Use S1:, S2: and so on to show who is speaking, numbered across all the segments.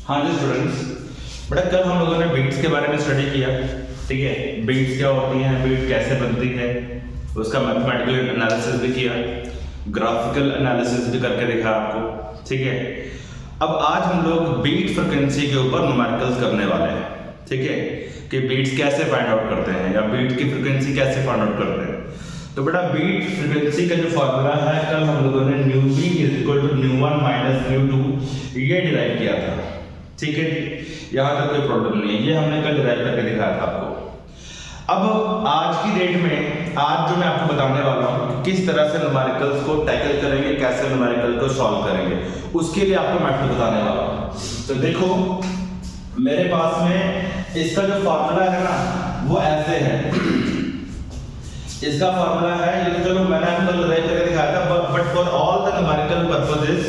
S1: हाँ जी स्टूडेंट्स, बेटा कल हम लोगों ने बीट्स के बारे में स्टडी किया। ठीक है, बीट्स क्या होती हैं, बीट कैसे बनती है, उसका मैथमेटिकल एनालिसिस भी किया, ग्राफिकल एनालिसिस भी करके देखा आपको। ठीक है, अब आज हम लोग बीट फ्रिक्वेंसी के ऊपर न्यूमेरिकल्स करने वाले हैं। ठीक है, कि बीट्स कैसे फाइंड आउट करते हैं या बीट की फ्रिक्वेंसी कैसे फाइंड आउट करते हैं। तो बेटा बीट फ्रिक्वेंसी का जो फॉर्मूला है कल हम लोगों ने nu b is equal to nu one minus nu two ये डिराइव किया था। ठीक है, यहाँ तक कोई प्रॉब्लम नहीं है, ये हमने कल डिराइव करके दिखाया था आपको। अब आज की डेट में आज जो मैं आपको बताने वाला हूँ किस तरह से न्यूमेरिकल्स को टैकल करेंगे, कैसे न्यूमेरिकल को सॉल्व करेंगे, उसके लिए आपको मेथड बताने वाला हूँ। तो देखो मेरे पास में इसका जो फॉर्मूला है ना वो ऐसे है। इसका फॉर्मूला है, ये तो चलो मैंने आपको कल डिराइव करके दिखाया था, but for all the numerical purposes,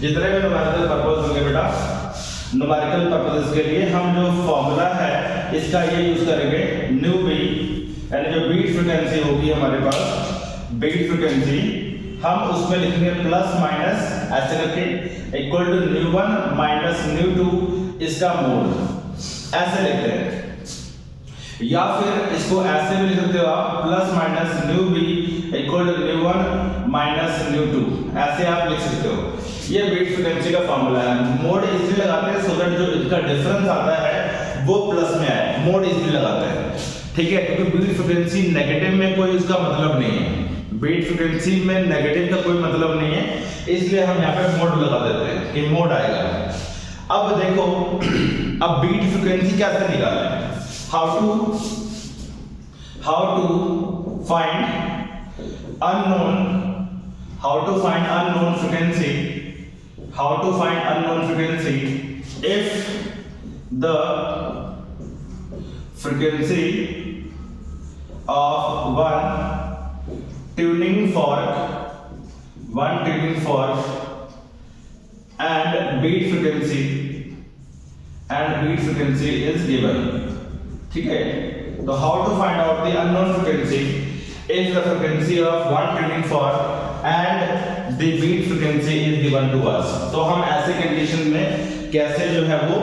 S1: जितने भी न्यूमेरिकल पर्पस होंगे बेटा, न्यूमेरिकल पर्पसेस के लिए हम जो फॉर्मूला है इसका ये यूज करेंगे न्यू बी, यानी जो बीट फ्रीक्वेंसी होगी हमारे पास, बीट फ्रीक्वेंसी हम उसमें लिखेंगे प्लस माइनस ऐसे करके equal to nu one minus nu two इसका मोड, ऐसे लिखते हैं। या फिर इसको ऐसे भी लिख सकते हो आप, plus minus nu b equal to nu one minus nu two, ऐसे आप लिख सकते हो। ये बीट फ्रीक्वेंसी का फॉर्मूला है। मोड इसलिए लगाते हैं सो दैट जो इसका डिफरेंस आता है वो प्लस में आए, मोड इसलिए लगाते हैं। ठीक है, क्योंकि बीट फ्रीक्वेंसी नेगेटिव में कोई उसका मतलब नहीं है, बीट फ्रीक्वेंसी में नेगेटिव का कोई मतलब नहीं है, इसलिए हम यहाँ पे मोड लगा देते हैं कि मोड आएगा। अब देखो अब बीट फ्रीक्वेंसी कैसे निकालें, how to find unknown, how to find unknown frequency, how to find unknown frequency if the frequency of one tuning fork and beat frequency is given. ठीक है, तो how to find out the unknown frequency if the frequency of one tuning fork and the beat frequency is given to us। तो हम ऐसे condition में कैसे जो है वो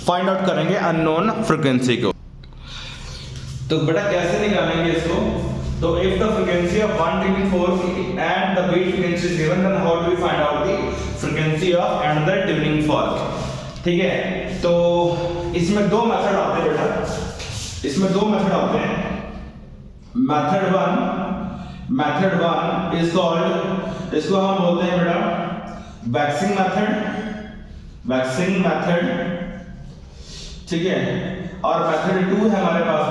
S1: फाइंड आउट करेंगे अननोन फ्रीक्वेंसी को। तो बेटा कैसे निकालेंगे इसको, तो if the frequency of one tuning fork and the beat frequency is given, then how do we find out the frequency of another tuning fork। ठीक है, तो इसमें दो मेथड आते हैं बेटा, इसमें दो मेथड आते हैं। मेथड वन इज कॉल्ड, इसको हम बोलते हैं बेटा वैक्सिंग मेथड। ठीक है, और मेथड टू है हमारे पास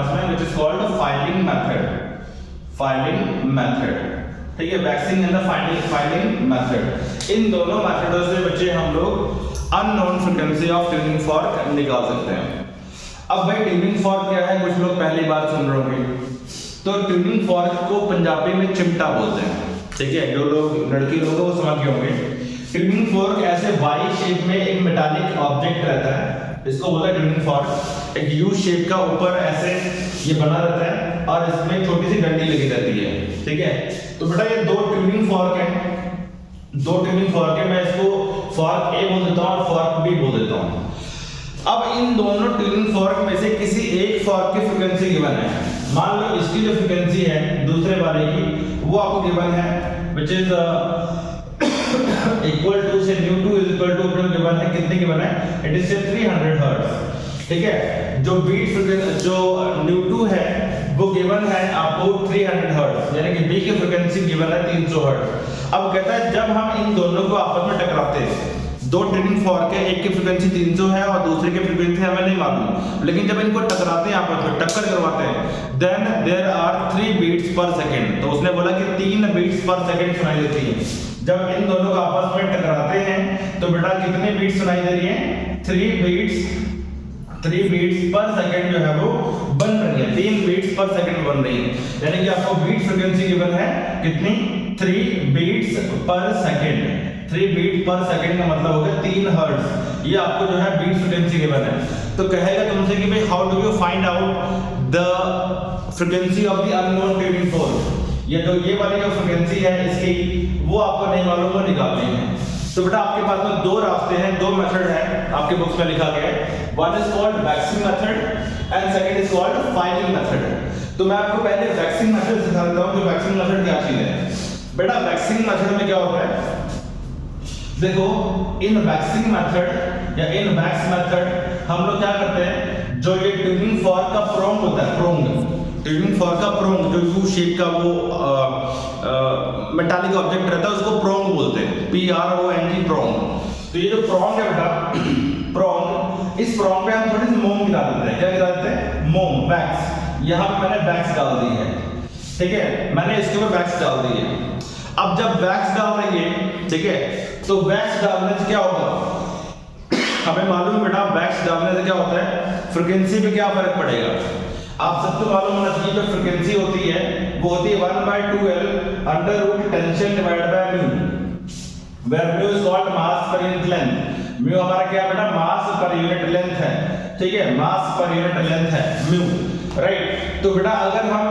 S1: में which is called filing method. ठीक है, वैक्सिंग एंड फाइलिंग मेथड, इन दोनों मेथडों से बच्चे हम लोग unknown frequency of tuning fork निकाल सकते हैं। अब भाई ट्यूनिंग फॉर्क क्या है, कुछ लोग पहली बार सुन रहे होंगे। तो ट्यूनिंग फॉर्क को पंजाबी में चिमटा बोलते हैं। ठीक है, जो लोग लड़की लोग वो समझ गए होंगे। ट्यूनिंग फॉर्क ऐसे वाई शेप में एक मेटालिक ऑब्जेक्ट रहता है, इसको बोलते हैं ट्यूनिंग फॉर्क। एक यू शेप का ऊपर ऐसे ये बना रहता है और इसमें छोटी सी डंडी लगी रहती है। ठीक है, तो बेटा ये दो ट्यूनिंग फॉर्क है, मैं इसको फॉर्क ए बोल देता हूँ और फॉर्क बी बोल देता हूँ। अब इन दोनों ट्यूनिंग फॉर्क में से किसी एक फॉर्क की फ्रीक्वेंसी गिवन है। मान लो इसकी जो फ्रीक्वेंसी है दूसरे वाले की वो आपको गिवन है व्हिच इज इक्वल टू से nu two is equal to given है, कितने गिवन है, इट इज से 300 हर्ट्ज। ठीक है, जो बीट फ्रीक्वेंसी जो न्यू टू है वो गिवन है आपको 300 हर्ट्ज, यानी कि बी की फ्रीक्वेंसी गिवन है 300 हर्ट्ज। अब कहता है जब हम इन दोनों को आपस में टकराते हैं, दो ट्यूनिंग फॉर्क है, एक की फ्रीक्वेंसी 300 है और दूसरे की फ्रीक्वेंसी हमें नहीं मालूम, लेकिन जब इनको टकराते हैं आपस में, टक्कर करवाते हैं, then there are 3 beats per second. तो उसने बोला कि 3 बीट्स पर सेकंड सुनाई देती है। जब इन दोनों को आपस में टकराते हैं तो बेटा कितने बीट्स सुनाई दे रही है, 3 बीट्स पर सेकंड जो है वो बन रही है, 3 बीट्स पर सेकंड बन रही है। यानी कि आपको बीट फ्रीक्वेंसी गिवन है कितनी, 3 बीट्स पर सेकंड। 3 बीट पर सेकंड का मतलब हो गया 3 हर्ट्ज। ये आपको जो है बीट फ्रीक्वेंसी गिवन है। तो कहेगा तुमसे कि भाई how do you find out the frequency of the unknown tuning fork. ये तो ये वाली जो फ्रीक्वेंसी है इसकी वो आपको नहीं मालूम, वो निकालनी है। तो बेटा आपके पास में दो रास्ते हैं, दो मेथड हैं, आपके बुक्स में लिखा गया है। One is called waxing method and second is called filing method. तो मैं आपको पहले वैक्सिंग मेथड सिखा देता हूं कि वैक्सिंग मेथड क्या चीज है। बेटा वैक्सिंग मेथड में क्या होता है, देखो इन वैक्सिंग मेथड या इन वैक्स मेथड हम लोग क्या करते हैं, जो ये ट्यूनिंग फॉर्क का प्रोंग होता है, प्रोंग ट्यूनिंग फॉर्क का प्रोंग जो यू शेप का वो मेटालिक ऑब्जेक्ट रहता है उसको प्रोंग बोलते हैं, PRONG प्रोंग। तो ये जो प्रोंग है बेटा, प्रोंग, इस प्रोंग पे हम थोड़ी सी मोम गिरा देते हैं। क्या गिरा देते हैं? मोम, वैक्स। यहाँ पे मैंने वैक्स डाल दी है, ठीक है, मैंने इसके ऊपर वैक्स डाल दी है। अब जब वैक्स डाल देंगे, ठीक है, तो वैक्स डालने से क्या होगा, हमें मालूम है बेटा वैक्स डालने से क्या होता है, फ्रीक्वेंसी पे क्या फर्क पड़ेगा। आप सबको मालूम होना चाहिए जो फ्रीक्वेंसी होती है वो होती है 1/2L under root tension divided by mu, where mu is called mass per unit length. Mu हमारा क्या बेटा, मास पर यूनिट लेंथ है, ठीक है, मास पर यूनिट लेंथ है म्यू, राइट। तो बेटा अगर हम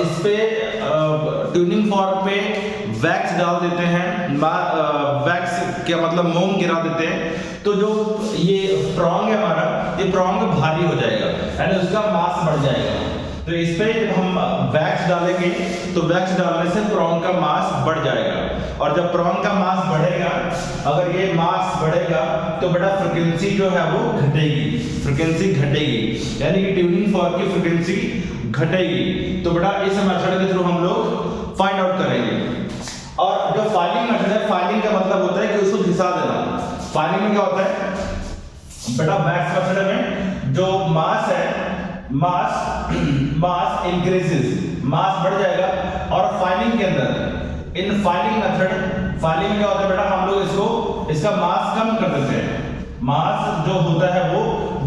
S1: इस पे ट्यूनिंग फॉर्क पे वैक्स डाल देते हैं, वैक्स क्या मतलब मोम गिरा देते हैं, तो जो ये प्रोंग है हमारा, ये प्रोंग भारी हो जाएगा यानी उसका मास बढ़ जाएगा। तो इस पे जब हम वैक्स डालेंगे तो वैक्स डालने से प्रोंग का मास बढ़ जाएगा, और जब प्रोंग का मास बढ़ेगा, अगर ये मास बढ़ेगा तो बेटा फ्रीक्वेंसी जो है वो घटेगी, फ्रीक्वेंसी घटेगी, यानी कि ट्यूनिंग फॉर्क की फ्रीक्वेंसी घटेगी। तो बेटा इस मेथड के थ्रू हम लोग फाइंड आउट करेंगे। और जो फाइलिंग मेथड है, फाइलिंग का मतलब होता है कि उसको घिसा देना। फाइलिंग में क्या होता है बेटा, वैक्स मेथड में जो मास है, मास इंक्रीजेस, मास बढ़ जाएगा। और फाइलिंग के अंदर, इन फाइलिंग मेथड, फाइलिंग में क्या होता है बेटा, हम लोग इसको इसका मास कम कर देते हैं, मास जो होता है वो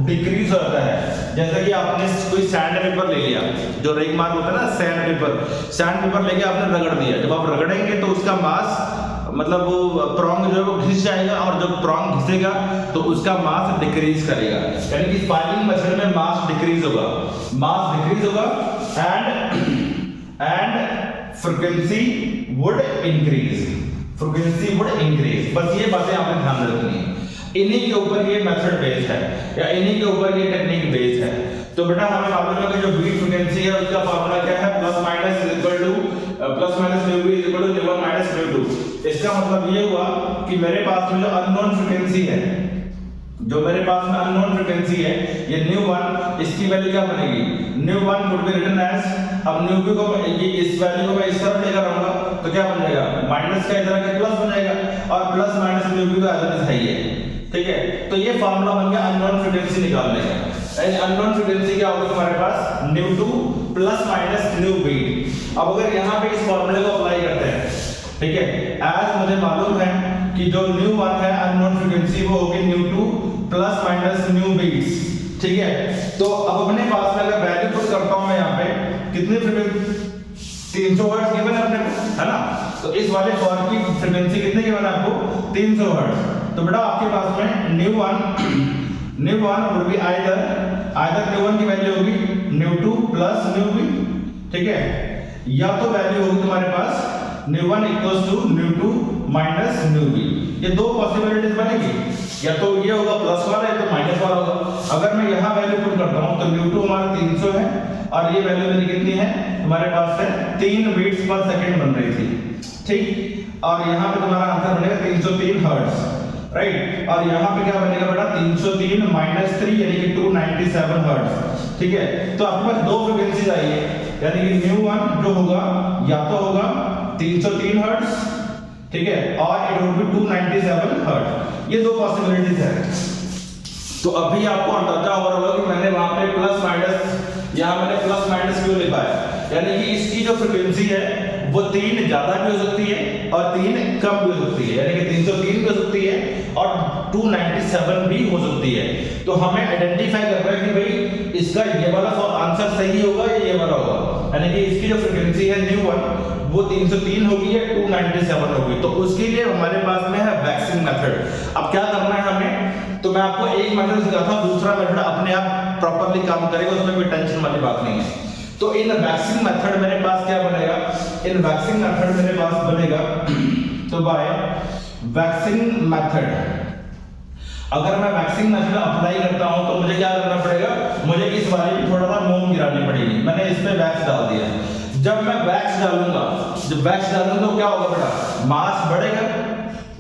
S1: डिक्रीज हो जाता है। जैसे कि आपने कोई सैंड पेपर ले लिया, जो रेग मार्क होता है ना, सैंड पेपर लेके आपने रगड़ दिया, जब आप रगड़ेंगे तो उसका मास मतलब वो प्रोंग जो है वो घिस जाएगा, और जब प्रोंग घिसेगा तो उसका मास डिक्रीज करेगा, यानी कि फाइलिंग मेथड में मास डिक्रीज होगा, मास डिक्रीज होगा and frequency would increase, frequency would increase. बस ये बातें आपने ध्यान रखनी है, इन्हीं के ऊपर ये मेथड बेस्ड है या इन्हीं के ऊपर ये टेक्निक बेस्ड है। तो बेटा हमें मालूम है कि जो बीट फ्रीक्वेंसी है उसका फार्मूला क्या है, plus minus mu B is equal to mu one minus mu two. इसका मतलब ये हुआ कि मेरे पास में जो अननोन फ्रीक्वेंसी है, जो मेरे पास में अननोन फ्रीक्वेंसी है, ये न्यू1, इसकी वैल्यू क्या बनेगी, न्यू1 वुड बी रिटन एज, अब न्यू2 को ये इस वैल्यू को मैं इस तरफ लेकर आऊंगा तो क्या बन जाएगा, माइनस का इधर आके प्लस बन जाएगा, और प्लस माइनस न्यू2 का एज इट इज है, ठीक है। तो ये फार्मूला बन गया अननोन फ्रीक्वेंसी निकालने का। अननोन फ्रीक्वेंसी क्या होगी तुम्हारे पास, न्यू2 प्लस माइनस न्यू बीट। अब अगर यहाँ पे इस फार्मूले को अप्लाई करते हैं, ठीक है, एज मुझे मालूम है कि जो न्यू1 है अननोन फ्रीक्वेंसी वो होगी न्यू2 प्लस माइनस न्यू बीट्स, ठीक है। तो अब अपने पास में अगर वैल्यू पुट करता हूं मैं यहाँ पे, कितनी फ्रीक्वेंसी, 300 हर्ट्ज गिवन है अपने को, है ना। तो इस वाले फॉर्म की फ्रीक्वेंसी कितनी गिवन है आपको, 300 हर्ट्ज। तो बेटा आपके पास में न्यू1 वुड बी आइदर न्यू1 की वैल्यू होगी न्यू2 प्लस न्यू ठीक है, या तो वैल्यू होगी तुम्हारे पास न्यू1 इक्वल्स टू न्यू2 माइनस न्यू ये दो पॉसिबिलिटीज बनेगी, या तो ये होगा प्लस वाला या तो माइनस वाला होगा। अगर मैं यहाँ वैल्यू पुट करता हूँ तो न्यू2 हमारा 300 है और ये वैल्यू मेरी कितनी है तुम्हारे पास है 3 बीट्स पर सेकंड बन रही थी, ठीक। और यहाँ पे तुम्हारा आंसर बनेगा 303 हर्ट्ज, राइट। और यहाँ पे क्या बनेगा बेटा 303 माइनस 3 यानी कि 297 हर्ट्ज, ठीक है। तो आपके पास दो फ्रीक्वेंसीज आई है, यानी कि न्यू1 जो होगा या तो होगा 303 हर्ट्ज, ठीक है, और इट वुड बी 297 हर्ट्ज। ये दो पॉसिबिलिटीज है। तो अभी आपको अंदाजा हो रहा होगा कि मैंने वहां पे प्लस माइनस, यहाँ मैंने प्लस माइनस क्यों लिखा है, यानी कि इसकी जो फ्रीक्वेंसी है वो 3 ज्यादा भी हो सकती है और 3 कम भी हो सकती है, यानी कि 303 भी हो सकती है और 297 भी हो सकती है। तो हमें आइडेंटिफाई करना है कि भाई इसका ये वाला आंसर सही होगा या ये वाला होगा, यानी कि इसकी जो फ्रीक्वेंसी है न्यू1 वो 303 होगी या 297 होगी। तो उसके लिए हमारे पास में है वैक्सिंग मेथड। अब क्या करना है हमें, तो मैं आपको एक मेथड सिखाता हूं, दूसरा मेथड अपने आप प्रॉपर्ली काम करेगा, उसमें कोई टेंशन वाली बात नहीं है। तो इन वैक्सिंग मेथड मेरे पास क्या बनेगा, इन वैक्सिंग मेथड मेरे पास बनेगा तो बाय वैक्सिंग मेथड, अगर मैं वैक्सिंग मेथड अप्लाई करता हूं तो मुझे क्या करना पड़ेगा, मुझे इस वाले पे थोड़ा सा मोम गिरानी पड़ेगी। मैंने इस पे वैक्स डाल दिया, जब मैं वैक्स डालूंगा, जब वैक्स डालूंगा तो क्या होगा बेटा, मास बढ़ेगा,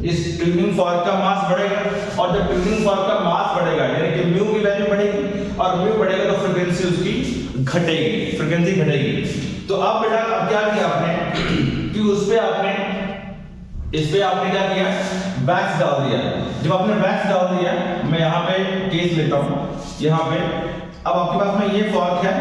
S1: इस ट्यूनिंग फॉर्क का मास बढ़ेगा, और जब ट्यूनिंग फॉर्क का मास बढ़ेगा यानी कि म्यू की वैल्यू बढ़ेगी, और म्यू बढ़ेगा तो फ्रीक्वेंसी उसकी घटेगी, फ्रीक्वेंसी घटेगी। तो अब बेटा अब क्या किया आपने कि उस पे आपने इस पे आपने क्या किया, वैक्स डाल दिया। जब आपने वैक्स डाल दिया, मैं यहाँ पे केस लेता हूँ, यहाँ पे अब आपके पास में ये फॉर्क है,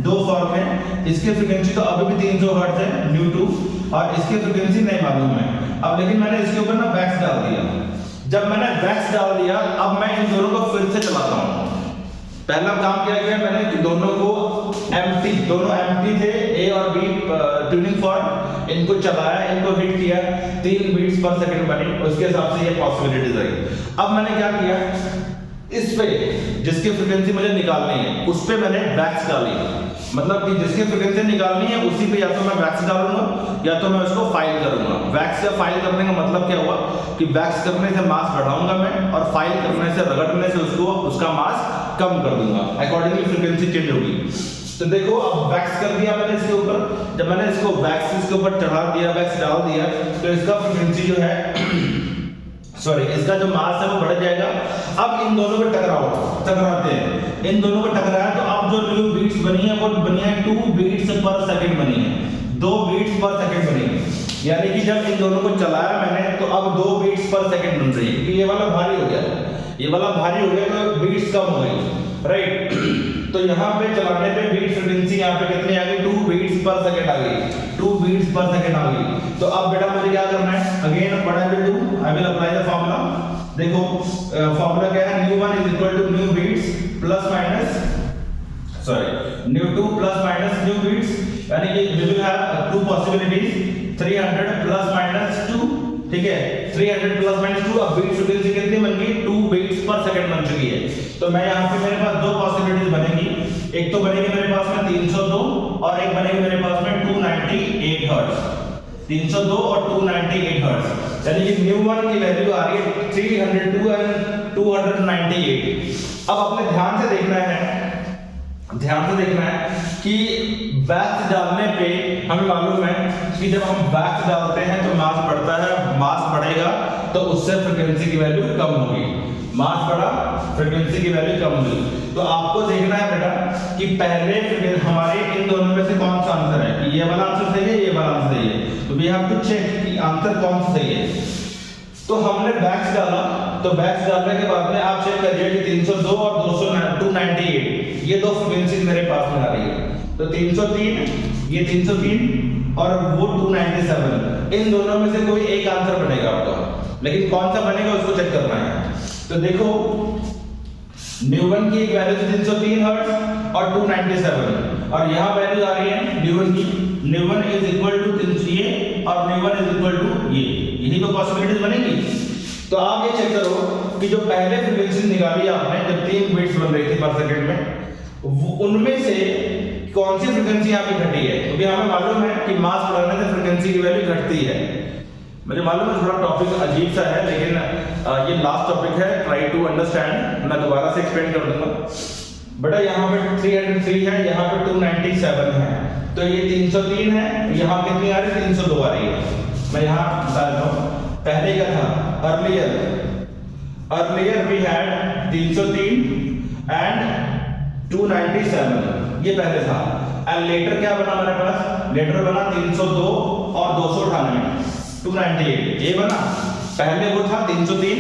S1: दो फॉर्क है, इसकी फ्रीक्वेंसी तो अभी भी 300 हर्ट्ज है ν2, और इसकी फ्रीक्वेंसी नहीं मालूम है। अब लेकिन मैंने इसके ऊपर ना वैक्स डाल दिया, जब मैंने वैक्स डाल दिया अब मैं इन दोनों को फिर से चलाता हूँ। पहला काम क्या किया मैंने कि दोनों को दोनों एम्प्टी थे, ए और बी ट्यूनिंग फॉर्क, इनको चलाया, इनको हिट किया, 3 बीट्स पर सेकंड बनी, उसके हिसाब से ये पॉसिबिलिटीज आई। अब मैंने क्या किया, इस पे जिसकी फ्रीक्वेंसी मुझे निकालनी है उस पे मैंने वैक्स डाली, मतलब कि जिसकी फ्रीक्वेंसी निकालनी है उसी पे या तो मैं वैक्स डालूंगा या तो मैं उसको फाइल करूंगा। वैक्स या फाइल करने का मतलब क्या हुआ कि वैक्स करने से मास बढ़ाऊंगा मैं, और फाइल करने से, रगड़ने से उसका मास कम कर दूंगा, अकॉर्डिंगली फ्रीक्वेंसी चेंज होगी। तो देखो अब वैक्स कर दिया मैंने इसके ऊपर, जब मैंने इसको वैक्स इसके ऊपर चढ़ा दिया, वैक्स डाल दिया, तो इसका फ्रीक्वेंसी जो है सॉरी इसका जो मास है वो बढ़ जाएगा। अब इन दोनों को टकराते हैं, इन दोनों को टकराया तो अब जो न्यू बीट्स बनी है वो बनी है 2 बीट्स पर सेकंड बनी है, 2 बीट्स पर सेकंड बनी है, यानी कि जब इन दोनों को चलाया मैंने तो अब 2 बीट्स पर सेकंड बन रही है, क्योंकि ये वाला भारी हो गया, ये वाला भारी हो गया तो बीट्स कम हो गई, राइट। तो यहाँ पे चलाने पे बीट फ्रीक्वेंसी यहाँ पे कितनी आ गई, 2 बीट्स पर सेकंड आ गई, 2 बीट्स पर सेकंड आ गई। तो अब बेटा मुझे क्या करना है, again what I will do, I will apply the formula. देखो फार्मूला क्या है, ν1 is equal to nu beats plus minus sorry ν2 plus minus nu beats, यानी कि we will have 2 possibilities, 300 plus minus 2, ठीक है, 300 प्लस माइनस 2। अब beat frequency कितनी बन गई, 2 बीट्स पर सेकंड बन चुकी है। तो मैं यहाँ पे मेरे पास 2 पॉसिबिलिटीज बनेगी, एक तो बनेगी मेरे पास में 302 और एक बनेगी मेरे पास में 298 हर्ट्ज, 302 और 298 हर्ट्ज, यानी कि ν1 की वैल्यू आ रही है 302 एंड 298। अब अपने ध्यान से देखना है कि वैक्स डालने पे हमें मालूम है कि जब हम वैक्स डालते हैं तो मास बढ़ता है, मास बढ़ेगा तो उससे फ्रीक्वेंसी की वैल्यू कम होगी, मास बढ़ा फ्रीक्वेंसी की वैल्यू कम होगी। तो आपको देखना है बेटा कि पहले हमारे इन दोनों में से कौन सा आंसर है, कि ये वाला आंसर सही है, ये वाला आंसर सही है, तो वी हैव टू चेक कि आंसर कौन सा सही है। तो हमने वैक्स डाला, तो वैक्स डालने के बाद में आप चेक करिए कि 302 और 298 ये दो फ्रीक्वेंसी मेरे पास में आ रही है, तो 303 ये 303 और वो 297, इन दोनों में से कोई एक आंसर बनेगा आपका, लेकिन कौन सा बनेगा उसको चेक करना है। तो देखो ν1 की एक वैल्यू 303 हर्ट्ज और 297, और यहाँ वैल्यू आ रही है ν1 की, ν1 इज इक्वल टू 300 ये और ν1 इज इक्वल टू ये, यही तो पॉसिबिलिटीज बनेगी। तो आप ये चेक करो कि जो पहले फ्रीक्वेंसी निकाली आपने जब 3 बीट्स बन रही थी पर सेकंड में, उनमें से कौन सी फ्रीक्वेंसी यहाँ पे घटी है, क्योंकि हमें मालूम है कि मास बढ़ाने से फ्रीक्वेंसी की वैल्यू घटती है। मुझे मालूम है थोड़ा टॉपिक अजीब सा है, लेकिन ये लास्ट टॉपिक है, ट्राई टू अंडरस्टैंड, मैं दोबारा से एक्सप्लेन कर दूंगा। बेटा यहाँ पे 303 है, यहाँ पे 297 है, तो ये 303 है, यहाँ कितनी आ रही है, 302 आ रही है। मैं यहाँ बता देता हूँ, पहले क्या था, अर्लियर वी हैड 303 एंड 297, ये पहले था, एंड लेटर क्या बना हमारे पास, लेटर बना 302 और 298 298, ये बना, पहले वो था 303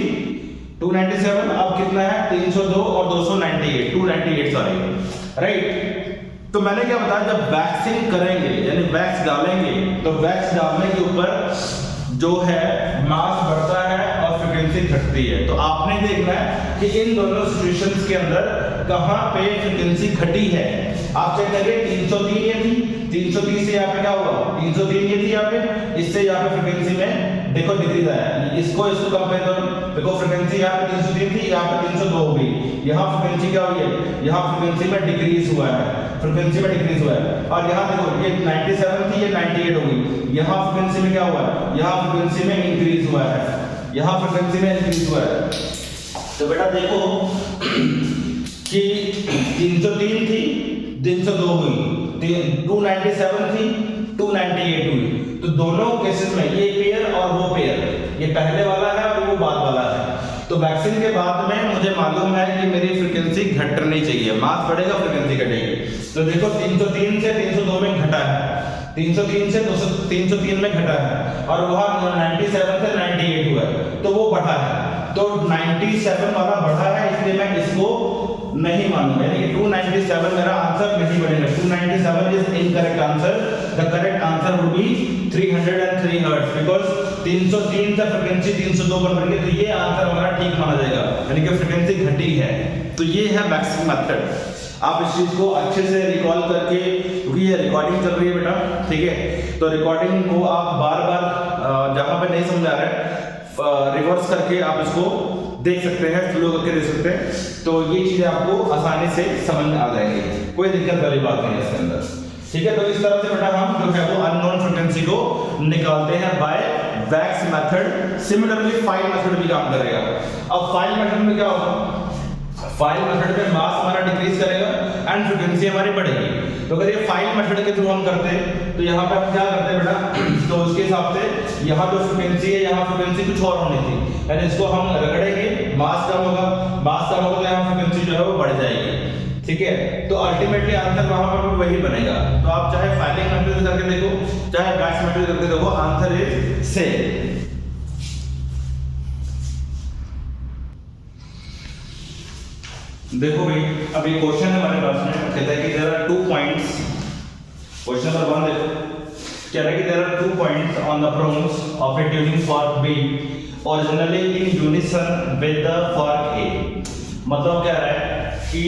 S1: 297, अब कितना है 302 और 298 सॉरी, राइट। तो मैंने क्या बताया, जब वैक्सिंग करेंगे यानी वैक्स डालेंगे तो वैक्स डालने के ऊपर जो है मास बढ़ता है और फ्रीक्वेंसी घटती है। तो आपने देखना है कि इन दोनों सिचुएशंस के अंदर कहां पे फ्रीक्वेंसी घटी है। आप चेक करिए 303 ये थी, 330 से यहाँ पे क्या हुआ, 303 ये थी यहाँ पे, इससे यहाँ पे फ्रीक्वेंसी में देखो डिक्रीज आया, इसको कंपेयर करो, देखो फ्रीक्वेंसी यहाँ पे 303 थी, यहाँ पे 302 हो गई, यहाँ फ्रीक्वेंसी क्या हुई है, यहाँ फ्रीक्वेंसी में डिक्रीज हुआ है, फ्रीक्वेंसी में डिक्रीज हुआ है। और यहाँ देखो ये 97 थी, ये 98 हो गई, यहाँ फ्रीक्वेंसी में क्या हुआ है, यहाँ फ्रीक्वेंसी में इंक्रीज हुआ है, यहाँ फ्रिक्वेंसी में इंक्रीज हुआ है। तो बेटा देखो कि 303 थी, 302 हुई, 297 थी, 298 हुई। तो दोनों केसेस में ये पेयर और वो पेयर, ये पहले वाला है और वो बाद वाला है। तो वैक्सीन के बाद में मुझे मालूम है कि मेरी फ्रीक्वेंसी घटनी चाहिए, मास बढ़ेगा फ्रीक्वेंसी घटेगी। तो देखो 303 से 302 में घटा है, 303 से 303 में घटा है, और वहां 97 से 98 हुआ है, तो वो बढ़ा है। तो 97 वाला बढ़ा है, इसलिए मैं इसको नहीं मानूंगा, यानी कि 297 मेरा आंसर नहीं बनेगा। 297 is incorrect answer. The correct answer would be 303 hertz, because 303 से फ्रीक्वेंसी 302 बन रही है, तो ये आंसर हमारा ठीक माना जाएगा, यानी कि फ्रीक्वेंसी घटी है। तो ये है वैक्सिंग मेथड। आप इस चीज को अच्छे से रिकॉल करके, क्योंकि ये रिकॉर्डिंग चल रही है बेटा, ठीक है, तो रिकॉर्डिंग को आप बार-बार जहां पे नहीं समझ आ रहा है रिवर्स करके आप इसको देख सकते हैं, स्लो करके देख सकते हैं, तो ये चीजें आपको आसानी से समझ में आ जाएंगी, कोई दिक्कत वाली बात नहीं है इसके अंदर, ठीक है। तो इस तरह से बेटा हम जो है वो अननोन फ्रीक्वेंसी को निकालते हैं by wax method. Similarly file method भी काम करेगा। अब फाइल मेथड में क्या होगा, फाइल मेथड में मास हमारा डिक्रीज करेगा एंड फ्रीक्वेंसी हमारी बढ़ेगी। तो अगर ये फाइल मेथड के थ्रू हम करते हैं, तो यहाँ पे हम क्या करते हैं बेटा, तो उसके हिसाब से यहाँ जो फ्रीक्वेंसी है, यहाँ फ्रीक्वेंसी कुछ और होनी थी, यानी इसको हम रगड़ेंगे, मास कम होगा, मास कम होगा तो यहाँ फ्रीक्वेंसी जो है वो बढ़ जाएगी, ठीक है। तो अल्टीमेटली आंसर वहां पर वही बनेगा। तो आप चाहे फाइलिंग मेथड से करके देखो, चाहे वैक्स मेथड से करके देखो, आंसर इज सेम। देखो भाई, अभी क्वेश्चन है हमारे पास में, कहता है कि there are 2 points, question number 1 देखो, कह रहा है कि there are 2 points on the prongs of a tuning fork B originally in unison with the fork A। मतलब क्या रहा है कि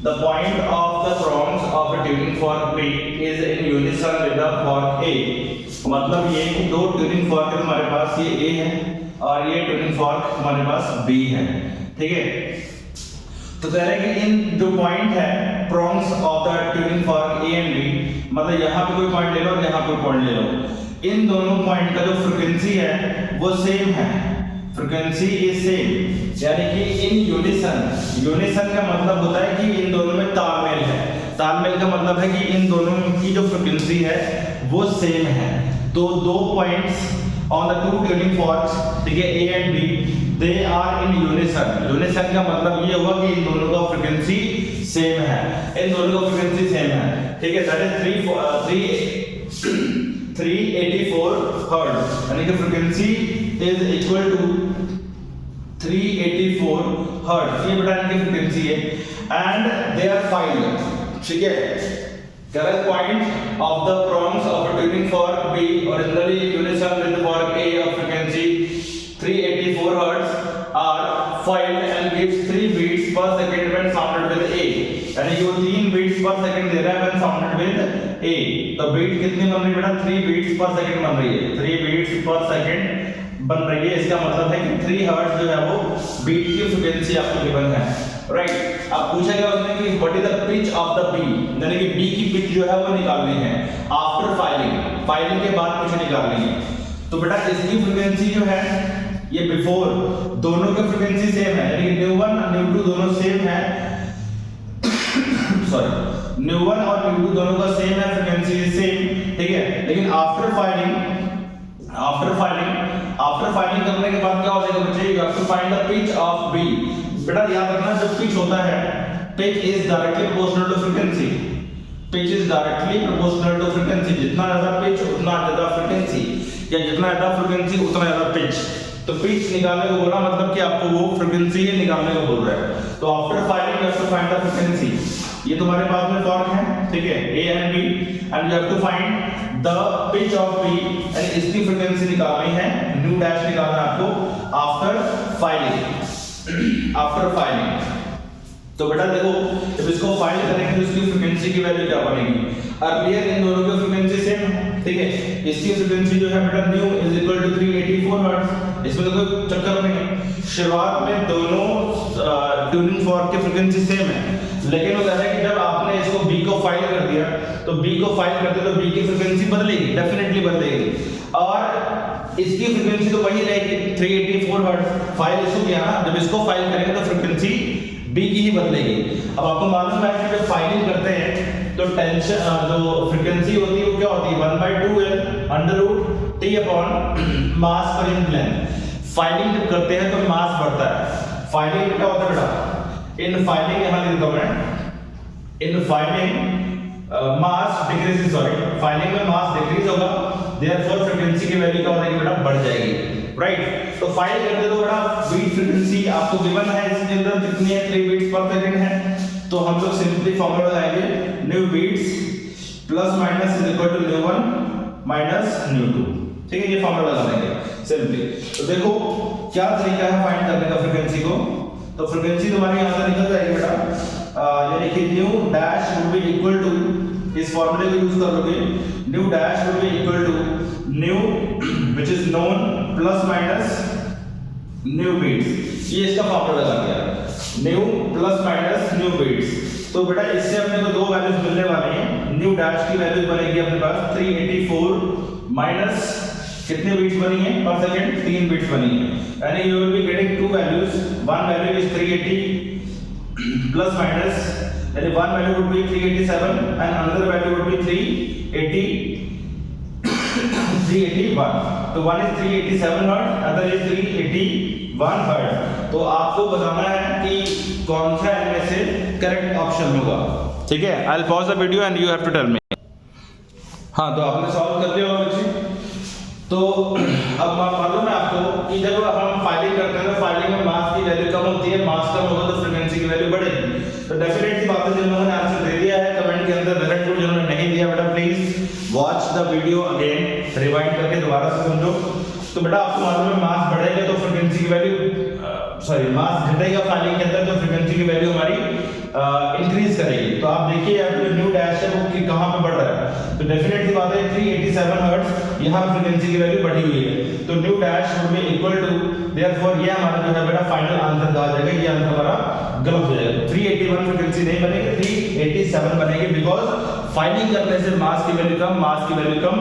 S1: the point of the prongs of a tuning fork B is in unison with the fork A। मतलब ये कि दो tuning fork है हमारे पास, ये A है और ये tuning fork हमारे पास B है, ठीक है। तो कह रहे हैं कि इन जो पॉइंट है prongs of the tuning fork A and B, मतलब यहाँ पे कोई पॉइंट ले लो और यहाँ कोई पॉइंट ले लो, इन दोनों पॉइंट का जो फ्रीक्वेंसी है वो सेम है, फ्रीक्वेंसी इज सेम, यानी कि इन यूनिसन। यूनिसन का मतलब होता है कि इन दोनों में तालमेल है। तालमेल का मतलब है कि इन दोनों की जो फ्रीक्वेंसी है वो सेम है। तो दो points on the two tuning forks, ठीक है, A and B, they are in unison. Unison का मतलब ये हुआ कि इन दोनों का फ्रीक्वेंसी सेम है, इन दोनों का फ्रीक्वेंसी सेम है, ठीक है। दैट इज 384 हर्ट्ज, यानी कि frequency is equal to 384 hertz, ये बेटा इनकी फ्रीक्वेंसी है, एंड दे आर फाइंड, ठीक है। कह रहा है point of the prongs of a tuning fork B originally in unison with the fork A of frequency 384 hertz are filed and gives 3 beats per second when sounded with A, यानी कि वो 3 beats per second दे रहा है when sounded with A। तो beat कितनी बन रही है बेटा, 3 beats per second बन रही है, 3 beats per second बन रही है। इसका मतलब है कि 3 हर्ट्ज जो है वो बीट की फ्रीक्वेंसी आपको गिवन है, राइट। अब पूछा गया उसने कि what is the pitch of the B, यानी कि बी की पिच जो है वो निकालनी है आफ्टर फाइलिंग, फाइलिंग के बाद पिच निकालनी है। तो बेटा इसकी फ्रीक्वेंसी जो है ये बिफोर, दोनों की फ्रीक्वेंसी सेम है, यानी कि न्यू 1 और न्यू 2 दोनों सेम है, सॉरी न्यू 1 और न्यू 2 दोनों का सेम है, फ्रीक्वेंसी सेम, ठीक है। लेकिन आफ्टर फाइलिंग करने के बाद क्या हो जाएगा बच्चे, you have to find the pitch of B. बेटा याद रखना जो पिच होता है, pitch is directly proportional to frequency, pitch is directly proportional to frequency, जितना ज्यादा पिच उतना ज्यादा फ्रीक्वेंसी, या जितना ज्यादा फ्रीक्वेंसी उतना ज्यादा पिच। तो पिच निकालने को बोला मतलब कि आपको वो फ्रीक्वेंसी ही निकालने को बोल रहा है। तो after filing you have to find the frequency, ये तुम्हारे पास में फॉर्क है, ठीक है, A and B, and you have to find the pitch of B, एंड इसकी फ्रीक्वेंसी निकालनी है, न्यू डैश निकालना है आपको आफ्टर फाइलिंग। तो बेटा देखो जब इसको फाइल करेंगे तो इसकी फ्रीक्वेंसी की वैल्यू क्या बनेगी, अर्लियर इन दोनों की फ्रीक्वेंसी सेम है, ठीक है। इसकी फ्रीक्वेंसी जो है बेटा nu is equal to 384 hertz, इसमें तो कोई चक्कर नहीं है। शुरुआत में दोनों ट्यूनिंग फॉर्क की फ्रीक्वेंसी सेम है, लेकिन वो कह रहा है कि जब आपने इसको B को फाइल कर दिया, तो B को फाइल करते तो B की फ्रीक्वेंसी बदलेगी, डेफिनेटली बदलेगी, और इसकी फ्रीक्वेंसी तो वही रहेगी 384 हर्ट्ज। फाइल इसको किया ना, जब इसको फाइल करेंगे तो फ्रीक्वेंसी बी की ही बदलेगी। अब आपको मालूम है कि जब फाइलिंग करते हैं तो टेंशन जो फ्रीक्वेंसी होती है वो क्या होती है 1/2L under √T upon mass per unit length. Filing जब करते हैं तो मास बढ़ता है। फाइलिंग क्या होता है बेटा, इन फाइलिंग यहां लिख दो मैं, in filing mass decrease, sorry filing में मास डिक्रीज होगा, देयरफॉर फ्रीक्वेंसी की वैल्यू क्या हो जाएगी बेटा, बढ़ जाएगी, राइट। तो फाइल करते तो बेटा बीट फ्रीक्वेंसी आपको गिवन है, इसके अंदर कितनी है 3 बीट्स पर सेकंड है, तो हम लोग सिंपली फॉर्मूला लगाएंगे nu beats plus minus is equal to nu 1 minus nu 2, ठीक है, ये फॉर्मूला लगा देंगे सिंपली। तो देखो क्या तरीका है फाइंड करने का फ्रीक्वेंसी को, तो फ्रीक्वेंसी तुम्हारे यहां से निकल जाएगी बेटा, यानी कि nu dash would be equal to, इस फॉर्मूले को यूज कर लोगे, nu dash would be equal to nu which is known plus minus nu beats, ये इसका फॉर्मूला लगा दिया, nu plus minus nu beats. तो बेटा इससे अपने को दो वैल्यूज मिलने वाले हैं, न्यू डैश की वैल्यूज बनेगी अपने पास 384 माइनस कितने बीट्स बनी है पर सेकंड, 3 बीट्स बनी है, यानी you will be getting two values, one value is 380 plus minus, यानी one value would be 387 and another value would be 381, तो one is 387 hertz, other is 381 hertz. तो आपको बताना है कि कौन सा इनमें से करेक्ट ऑप्शन होगा, ठीक है। I will pause the video and you have to tell me. हाँ, तो आपने सॉल्व कर लिया होगा बच्चे। तो अब मालूम है आपको कि जब हम फाइलिंग करते हैं तो फाइलिंग में मास की वैल्यू कम होती है, मास कम होगा तो फ्रीक्वेंसी की वैल्यू बढ़ेगी। तो डेफिनेट सी बात है, जिन लोगों ने आंसर दे दिया है कमेंट के अंदर वेरी गुड, जिन्होंने नहीं दिया बेटा please watch the video again, rewind करके दोबारा से समझो। तो बेटा आपको मालूम है मास बढ़ेगा तो फ्रीक्वेंसी की वैल्यू, सॉरी मास घटेगा फाइलिंग के अंदर तो फ्रीक्वेंसी की वैल्यू हमारी इंक्रीज करेगी। तो आप देखिए अब जो न्यू डैश है वो कहां पे बढ़ रहा है, तो डेफिनेट सी बात है 387 हर्ट्ज यहां फ्रीक्वेंसी की वैल्यू बढ़ी हुई है, तो nu dash would be equal to, therefore ये हमारा जो है बेटा फाइनल आंसर कहा जाएगा, ये आंसर हमारा गलत हो जाएगा। 381 फ्रीक्वेंसी नहीं बनेगी, 387 बनेगी, बिकॉज़ फाइलिंग करने से मास की वैल्यू कम, मास की वैल्यू कम,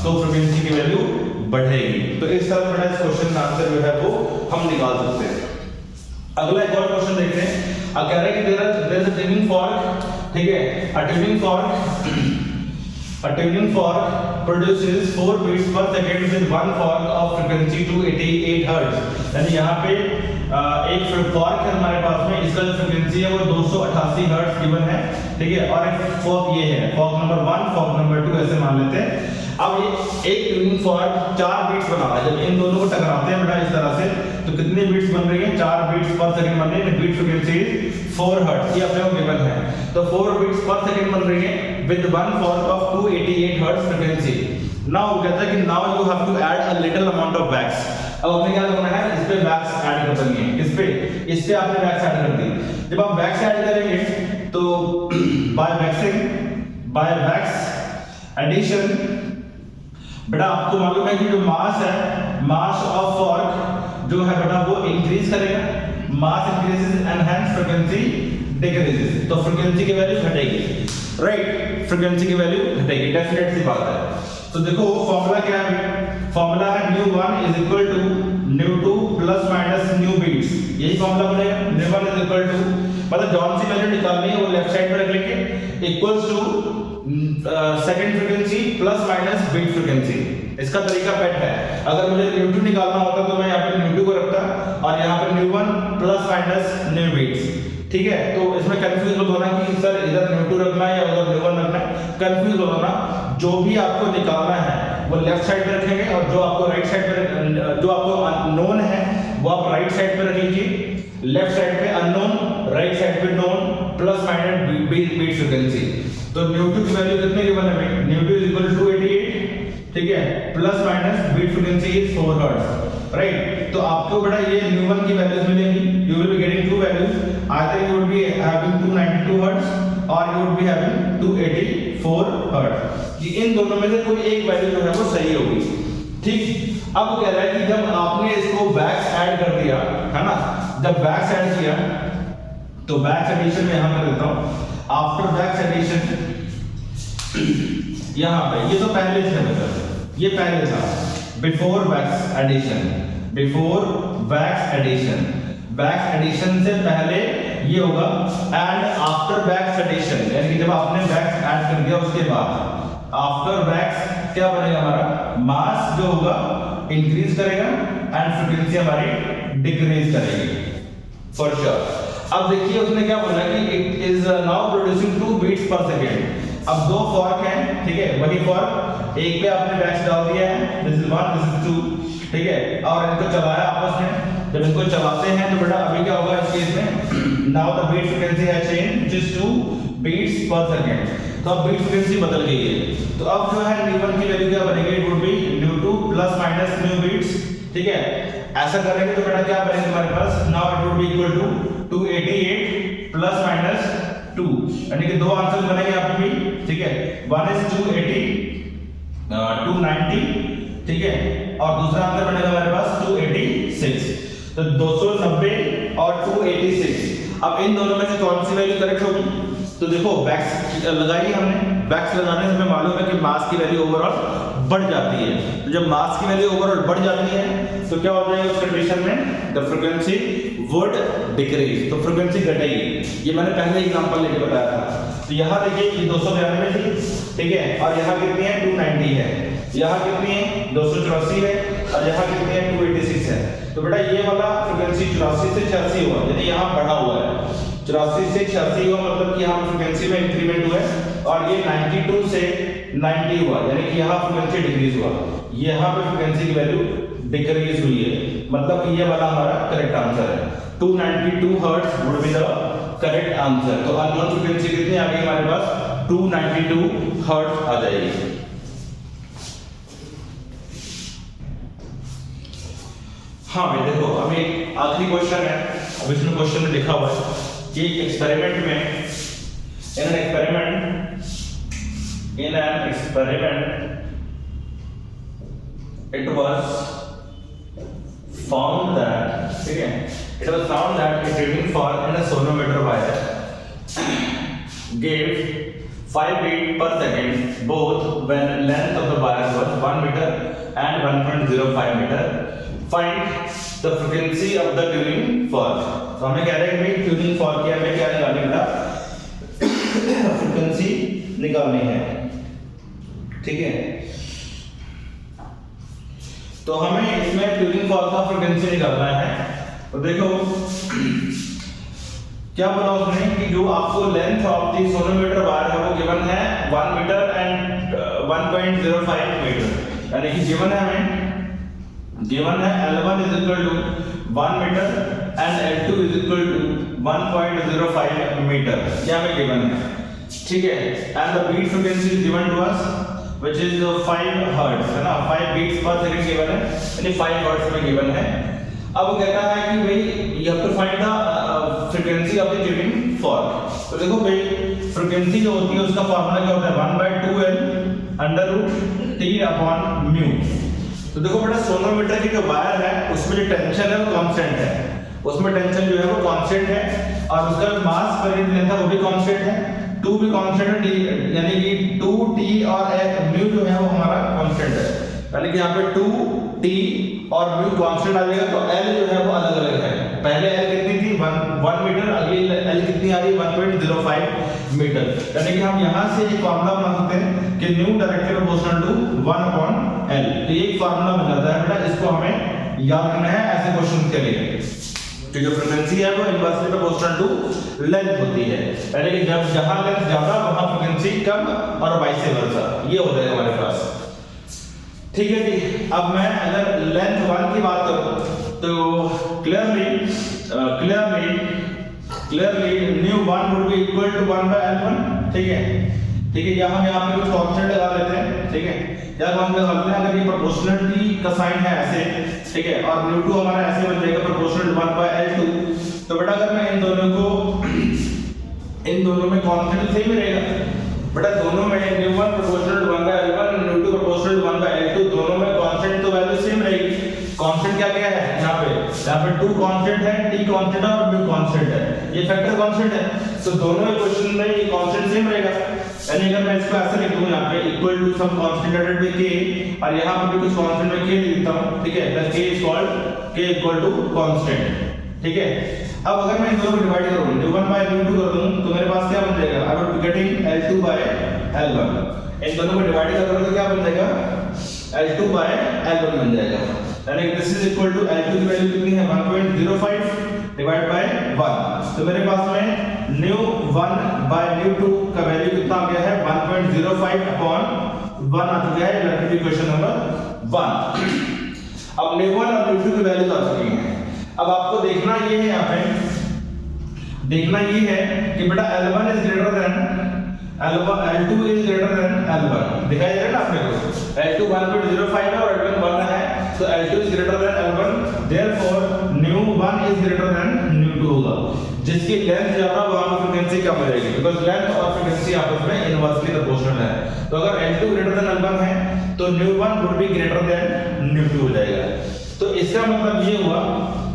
S1: तो फ्रीक्वेंसी की वैल्यू बढ़ेगी। तो इस तरह बेटा इस क्वेश्चन का आंसर जो है वो हम निकाल सकते हैं। अगला एक और क्वेश्चन देखते हैं। अब कह रहा है कि there is a tuning fork, ठीक है, a tuning fork produces 4 beats per second with one fork of frequency 288 hertz, यानी यहाँ पे एक फॉर्क है हमारे पास में, इसका जो फ्रीक्वेंसी है वो 288 हर्ट्ज गिवन है, ठीक है, और एक फॉर्क ये है, फॉर्क नंबर 1 फॉर्क नंबर 2 ऐसे मान लेते हैं। अब ये एक ट्यूनिंग फॉर्क 4 बीट्स बना रहा है, जब इन दोनों को टकराते हैं बेटा इस तरह से तो कितने बीट्स बन रही हैं, 4 बीट्स पर सेकंड बन रही है, बीट फ्रीक्वेंसी 4 हर्ट्ज, ये अपने को गिवन है, तो 4 बीट्स पर सेकंड बन रही है with one fork of 288 hertz frequency. Now कहता है कि now you have to add a little amount of wax. अब हमें क्या करना है, इस पे वैक्स ऐड कर देंगे, इस पे आपने वैक्स ऐड कर दी। जब आप वैक्स ऐड करेंगे तो बाय वैक्स एडिशन बेटा आपको मालूम है कि जो मास है, मास ऑफ फॉर्क जो है बेटा वो इंक्रीज करेगा, mass increases and hence frequency decreases, तो फ्रीक्वेंसी की वैल्यू घटेगी, राइट, फ्रीक्वेंसी की वैल्यू घटेगी, डेफिनेट सी बात है। तो देखो फॉर्मूला क्या है, फॉर्मूला है nu 1 is equal to nu 2 plus minus nu beats, यही फॉर्मूला बनेगा। न्यू 1 इज इक्वल टू, मतलब जौन सी वैल्यू निकालनी है वो लेफ्ट साइड पे रख लेंगे, equals to second frequency plus minus beat frequency. इसका तरीका पेट है, अगर मुझे न्यू 2 निकालना होता तो मैं यहाँ पे न्यू 2 को रखता और यहाँ पे nu 1 plus minus nu beats, ठीक है। तो इसमें कंफ्यूज मत होना कि सर इधर न्यू 2 रखना है या उधर न्यू 1 रखना है, कंफ्यूज मत होना, जो भी आपको निकालना है वो लेफ्ट साइड पे रखेंगे और जो आपको राइट साइड पे, जो आपको नोन है वो आप राइट साइड पे रख लीजिए, लेफ्ट साइड पे अननोन, राइट साइड पे known, plus minus beat frequency. तो न्यू 2 की वैल्यू कितनी गिवन है, न्यू 2 इज इक्वल टू 288, ठीक है, plus minus beat frequency is 4 hertz, right. तो आपको बेटा ये न्यू 1 की वैल्यूज मिलेंगी, you will be getting 2 values, either you would be having 292 hertz और you would be having 284 hertz, इन दोनों में से कोई एक वैल्यू जो है वो सही होगी, ठीक। अब कह रहा है कि जब आपने इसको बैक्स ऐड कर दिया है ना, जब बैक्स ऐड किया तो बैक्स एडिशन में यहां कर देता हूं, आफ्टर बैक्स एडिशन यहां पे, ये तो पहले से मतलब ये पहले था, before wax addition, before wax addition, wax addition से पहले ये होगा, एंड आफ्टर वैक्स एडिशन, यानी कि जब आपने वैक्स ऐड कर दिया उसके बाद आफ्टर वैक्स क्या बनेगा हमारा, मास जो होगा इंक्रीज करेगा एंड फ्रीक्वेंसी हमारी डिक्रीज करेगी फॉर श्योर। अब देखिए उसने क्या बोला कि it is now producing 2 beats per second. अब दो फॉर्क हैं, ठीक है, वही फॉर्क, एक पे आपने वैक्स डाल दिया है, दिस इज 1 दिस इज 2, ठीक है, और इनको चलाया आपस में। जब इनको चलाते हैं तो बेटा अभी क्या होगा इस केस में, now the beat frequency has changed which is 2 beats per second. तो अब बीट फ्रीक्वेंसी बदल गई है, तो अब जो है न्यू1 की वैल्यू क्या बनेगी, it would be nu two plus minus nu beats, ठीक है। ऐसा करेंगे तो बेटा क्या बनेगा हमारे पास, now it would be equal to 288 plus minus 2, यानी कि दो आंसर बनेंगे यहाँ पे भी, ठीक है, वन इज 280 290, ठीक है, और दूसरा आंसर बनेगा हमारे पास 286। तो 290 और 286, अब इन दोनों में से कौन सी वैल्यू करेक्ट होगी, तो देखो वैक्स लगाई हमने, वैक्स लगाने से हमें मालूम है कि मास की वैल्यू ओवरऑल बढ़ जाती है। तो जब मास की वैल्यू ओवरऑल बढ़ जाती है तो क्या हो जाएगा उस कंडीशन में, द फ्रीक्वेंसी वुड डिक्रीज, तो फ्रीक्वेंसी घटेगी। ये मैंने पहले एग्जांपल लेके बताया था। तो यहाँ देखिए ये 292 थी, ठीक है, और यहाँ कितनी है 290 है, यहाँ कितनी है 284 है, और यहाँ कितनी है 286 है। तो बेटा ये वाला फ्रीक्वेंसी 84 से 86 हुआ, यानी यहाँ बढ़ा हुआ है, 84 से 86 हुआ, मतलब कि यहाँ फ्रीक्वेंसी में इंक्रीमेंट हुआ है, और ये 92 से 90 हुआ, यानी कि यहाँ फ्रीक्वेंसी डिक्रीज हुआ, यहाँ पे फ्रीक्वेंसी की वैल्यू डिक्रीज हुई है, मतलब कि ये वाला हमारा करेक्ट आंसर है, 292 hertz would be the correct answer. तो अननोन फ्रीक्वेंसी कितनी आ गई हमारे पास, 292 हर्ट्ज आ जाएगी। हाँ भाई देखो अभी आखिरी क्वेश्चन है, अब इसमें क्वेश्चन में लिखा हुआ है कि एक्सपेरिमेंट में, in an experiment it was found that, ठीक है, it was found that a tuning fork and a sonometer wire gave 5 beats per second both when length of the wire was 1 meter and 1.05 meter. Find the frequency of the tuning fork. तो हमें कह रहे हैं भाई tuning fork की हमें क्या निकालनी है, फ्रीक्वेंसी निकालनी है, ठीक है। तो हमें इसमें ट्यूनिंग फॉर्क का फ्रीक्वेंसी निकालना है। तो देखो क्या बोला उसने कि जो आपको length of the sonometer wire है वो गिवन है 1 मीटर एंड 1.05 मीटर, यानी कि गिवन है हमें, गिवन है L1 is equal to 1 metre and L2 is equal to 1.05 metre, ये हमें गिवन है, ठीक है, and the beat frequency is given to us which is 5 hertz, है ना, 5 beats per second गिवन है, यानी 5 hertz में गिवन है। अब वो कहता है कि भाई you have to find the frequency of the tuning fork। तो देखो भाई फ्रीक्वेंसी जो होती है उसका फार्मूला क्या होता है, 1/2L under root T upon mu. तो देखो बेटा सोनोमीटर की जो वायर है उसमें जो टेंशन है वो कांस्टेंट है, उसमें टेंशन जो है वो कांस्टेंट है, और उसका मास पर यूनिट लेंथ है वो भी कांस्टेंट है, 2 भी कांस्टेंट है, यानी कि 2t और म्यू जो है वो हमारा कांस्टेंट है, यानी कि यहाँ पे 2t और म्यू कांस्टेंट आ जाएगा। तो l जो है वो अलग अलग है, पहले l कितनी थी 1 मीटर, अगली l कितनी आ रही है 1.05 मीटर, यानी कि हम यहाँ से एक फार्मूला बना सकते हैं कि new directly proportional to 1/l। तो ये एक फार्मूला बन जाता है बेटा, इसको हमें याद रखना है ऐसे क्वेश्चन के लिए। तो जो फ्रीक्वेंसी है वो इनवर्सली प्रोपोर्शनल टू लेंथ होती है, यानी कि जब जहां लेंथ ज्यादा वहां फ्रीक्वेंसी कम और वाइस वर्सा, ये हो जाएगा हमारे पास, ठीक है जी। अब मैं अगर लेंथ 1 की बात करूं तो clearly nu 1 would be equal to 1/L1, ठीक है, ठीक है, यहाँ हम यहाँ पे कुछ कांस्टेंट लगा लेते हैं, ठीक है, या हम लगा लेते हैं अगर ये प्रोपोर्शनलिटी का साइन है ऐसे, ठीक है, और न्यू2 हमारा ऐसे बन जाएगा प्रोपोर्शनल 1/L2। तो बेटा अगर मैं इन दोनों में कांस्टेंट सेम रहेगा, बेटा दोनों में न्यू1 प्रोपोर्शनल 1/L1 न्यू2 प्रोपोर्शनल 1/L2, दोनों में कांस्टेंट तो वैल्यू सेम रहेगी। कांस्टेंट क्या क्या है यहाँ पे 2 कांस्टेंट है, t कांस्टेंट है और म्यू कांस्टेंट है, ये फैक्टर कांस्टेंट है, तो दोनों इक्वेशन में ये कांस्टेंट सेम रहेगा, यानी अगर मैं इसको ऐसे लिख दूं यहाँ पे equal to some constant divided by k और यहाँ पे भी कुछ कांस्टेंट में k लिखता हूं, ठीक है, the k is called k equal to constant, ठीक है। अब अगर मैं इन दोनों को डिवाइड करूं nu1 बाय nu2 कर दूं तो मेरे पास क्या बन जाएगा, I will be getting L2 by L1। इन दोनों को डिवाइड करोगे तो क्या बन जाएगा, L2 बाय L1 बन जाएगा। यानी this is equal to L2 की वैल्यू कितनी है 1.05 डिवाइड बाय 1। तो मेरे पास में nu1 बाय nu2 का वैल्यू कितना आ गया है 1.05 अपॉन 1 आ चुका है, लेट मी क्वेश्चन नंबर 1। अब nu1 और nu2 की वैल्यू आ चुकी है। अब आपको देखना ये है, यहाँ पे देखना ये है कि बेटा L1 is greater than L2 is greater than L1, दिखाई दे रहा है ना आपने को, L2 1.05 है और L1 1 है, तो L2 is greater than L1, therefore nu1 is greater than nu2 होगा। जिसकी लेंथ ज्यादा वहां पर फ्रीक्वेंसी कम हो जाएगी, बिकॉज़ लेंथ और फ्रीक्वेंसी आपस में इनवर्सली प्रोपोर्शनल है। तो अगर L2 ग्रेटर देन L1 है तो nu1 would be greater than nu2 हो जाएगा। तो इसका मतलब ये हुआ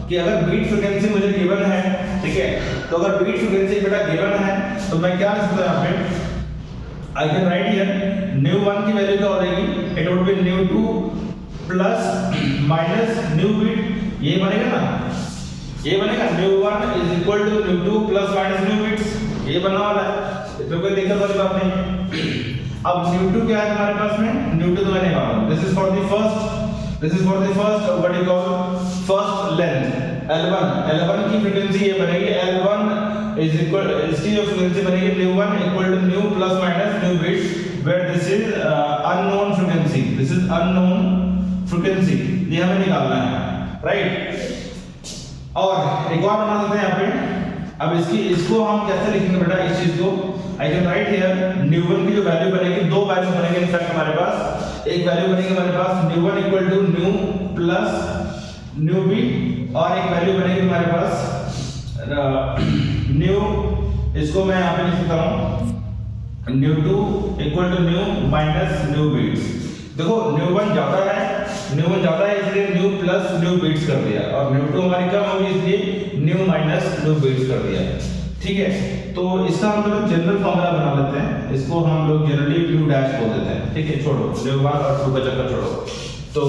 S1: कि अगर बीट फ्रीक्वेंसी मुझे गिवन है, ठीक है, तो अगर बीट फ्रीक्वेंसी बेटा गिवन है तो मैं क्या लिख सकता हूं यहाँ पे, I can write here nu1 की वैल्यू क्या हो जाएगी, it would be nu2 plus minus nu beat, ये बनेगा ना, ये बनेगा nu1 is equal to nu2 plus minus nu beats, ये बनने वाला है, इसमें कोई दिक्कत वाली बात नहीं। अब nu2 क्या है हमारे पास में, nu2 तो मैंने मालूम, this is for the first what you call first length L1 की फ्रीक्वेंसी ये बनेगी L1 इज इक्वल, इसकी जो फ्रीक्वेंसी बनेगी nu1 equal to nu plus minus nu beat, where this is unknown frequency, this is unknown frequency, ये हमें निकालना है, राइट। और एक और बना देते हैं यहाँ पे। अब इसको हम कैसे लिखेंगे बेटा, इस चीज को I can write here nu1 की जो वैल्यू बनेगी, दो वैल्यू बनेंगे इनफैक्ट हमारे पास, एक वैल्यू बनेगी हमारे पास nu1 equal to nu plus nu b, और एक वैल्यू बनेगी हमारे पास न्यू, इसको मैं यहाँ पे लिख सकता हूँ nu2 equal to nu minus nu beats. देखो nu1 ज्यादा है इसलिए न्यू प्लस न्यू बीट्स कर दिया, और nu2 हमारी कम होगी इसलिए न्यू माइनस न्यू बीट्स कर दिया, ठीक है। तो इसका हम लोग जनरल फॉर्मूला बना लेते हैं, इसको हम लोग जनरली न्यू डैश बोल देते हैं, ठीक है, छोड़ो nu1 और 2 का चक्कर छोड़ो। तो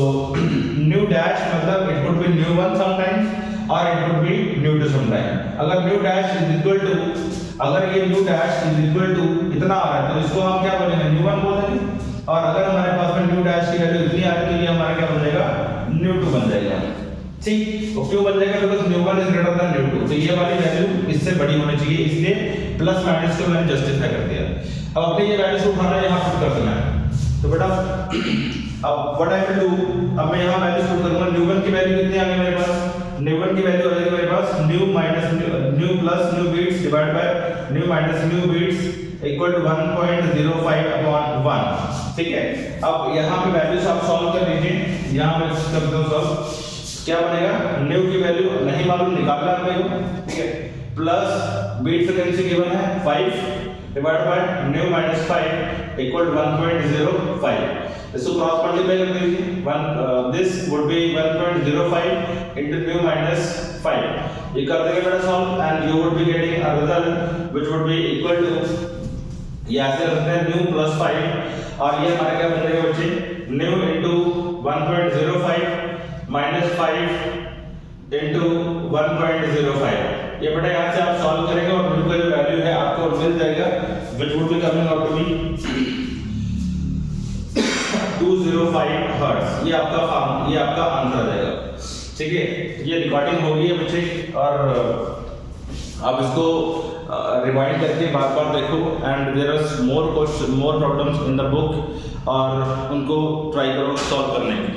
S1: न्यू डैश मतलब it would be nu1 sometimes और it would be nu2 sometime. अगर nu dash is equal to, अगर ये nu dash is equal to इतना आ रहा है तो इसको हम क्या बोलेंगे, nu1 बोलेंगे, और अगर हमारे पास में न्यू डैश की वैल्यू इतनी आ रही है तो ये हमारा क्या बन जाएगा, nu2 बन जाएगा, ठीक। तो क्यों बन जाएगा, because nu1 is greater than nu2, तो ये वाली वैल्यू इससे बड़ी होनी चाहिए, इसलिए प्लस माइनस को मैंने जस्टिफाई कर दिया। अब अपने ये वैल्यू को उठाना है, यहां पुट कर देना है। तो बेटा अब व्हाट आई विल डू, अब मैं यहां वैल्यू पुट करूंगा, nu1 की वैल्यू कितनी आ गई मेरे पास, nu1 की वैल्यू आ जाएगी मेरे पास nu minus nu plus nu beats divide by nu minus nu beats equal to 1.05 upon 1, ठीक है। अब यहां पे वैल्यूज आप सॉल्व कर लीजिए, यहां पे कर दो सॉल्व, क्या बनेगा, न्यू की वैल्यू नहीं मालूम, निकालना है मेरे को, ठीक है, प्लस बीट फ्रीक्वेंसी गिवन है 5 divide by nu minus 5 equal 1.05, इसको क्रॉस मल्टीप्लाई कर दीजिए, this would be 1.05 into nu minus 5, ये कर देंगे बेटा solve, and you would be getting a result which would be equal to, ये ऐसे रखते हैं न्यू प्लस 5, और ये हमारा क्या बन जाएगा बच्चे, न्यू इनटू 1.05 माइनस 5 इनटू 1.05, ये बेटा यहाँ से आप सॉल्व करेंगे और न्यू का जो वैल्यू है आपको मिल जाएगा, which would be coming out to be 205 hertz, ये आपका आंसर आ जाएगा, ठीक है। ये रिकॉर्डिंग हो गई है बच्चे, और आप इसको रिवाइंड करके बार-बार देखो, and there are more problems in the book, और उनको ट्राई करो सॉल्व करने की।